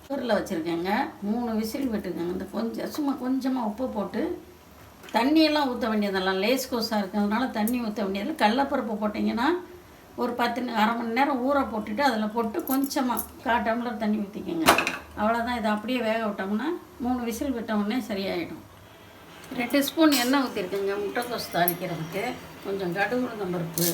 குக்கரில் வச்சுருக்கேங்க. 3 விசில் விட்டுருக்கேங்க. இந்த சும்மா கொஞ்சமாக உப்பு போட்டு தண்ணியெல்லாம் ஊற்ற வேண்டியதெல்லாம் லேஸ் கோஸாக இருக்கிறதுனால தண்ணி ஊற்ற வேண்டியதில்லை. கடலப்பருப்பு போட்டிங்கன்னா ஒரு 1/2 மணி நேரம் ஊற போட்டுட்டு அதில் போட்டு கொஞ்சமாக 1/4 டம்ளர் தண்ணி ஊற்றிக்கோங்க. அவ்வளோதான். இதை அப்படியே வேக விட்டோம்னா 3 விசில் விட்டோம்னே சரியாயிடும். 2 ஸ்பூன் எண்ணெய் ஊற்றிருக்கேங்க முட்டைக்கோஸ் தாளிக்கிறதுக்கு. கொஞ்சம் கடுகு உளுந்தம் பருப்பு,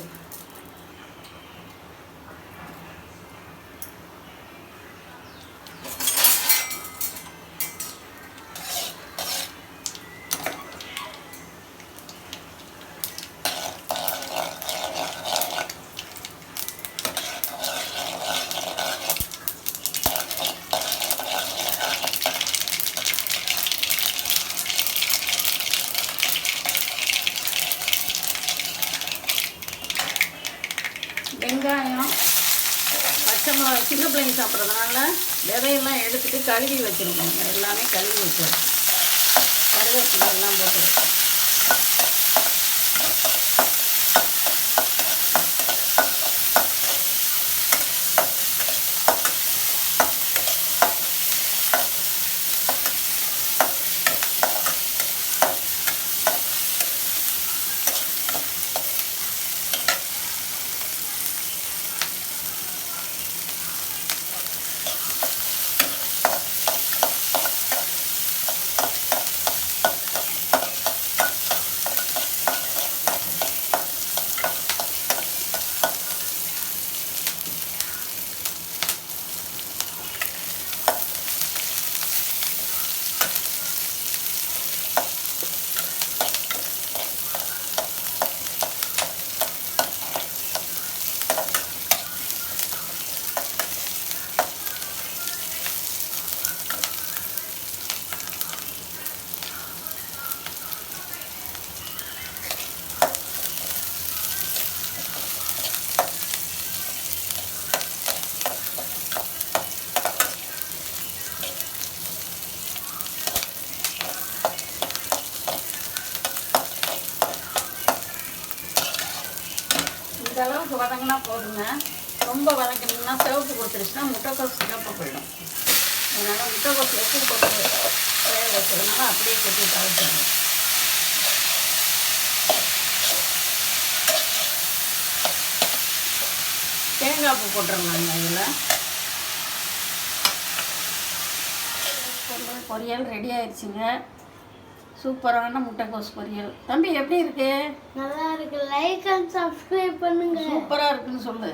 வெங்காயம், பச்சை மிளகா. சின்ன பிள்ளைங்க சாப்பிட்றதுனால விதையெல்லாம் எடுத்துகிட்டு கழுவி வச்சுருக்கோங்க. எல்லாமே கழுவி வச்சோம். கருவேப்பிலை எல்லாம் போட்டு இந்த அளவுக்கு வதங்கினா போதுங்க. ரொம்ப வதக்கணும்னா சிவப்பு கொடுத்துருச்சுன்னா முட்டைக்கோஸ் சிவப்பு போயிடும். அதனால் முட்டைக்கோஸ் உப்பு போட்டு வேக வச்சதுனால அப்படியே கொட்டி தவிர்க்கணும். தேங்காய் பூ போட்டுருந்தாங்க. இதில் பொரியல் ரெடி ஆயிடுச்சுங்க. சூப்பரான முட்டைக்கோஸ் பொரியல். தம்பி எப்படி இருக்கு? நல்லா இருக்கு. லைக் அண்ட் சப்ஸ்கிரைப் பண்ணுங்க. சூப்பராக இருக்குன்னு சொல்லு.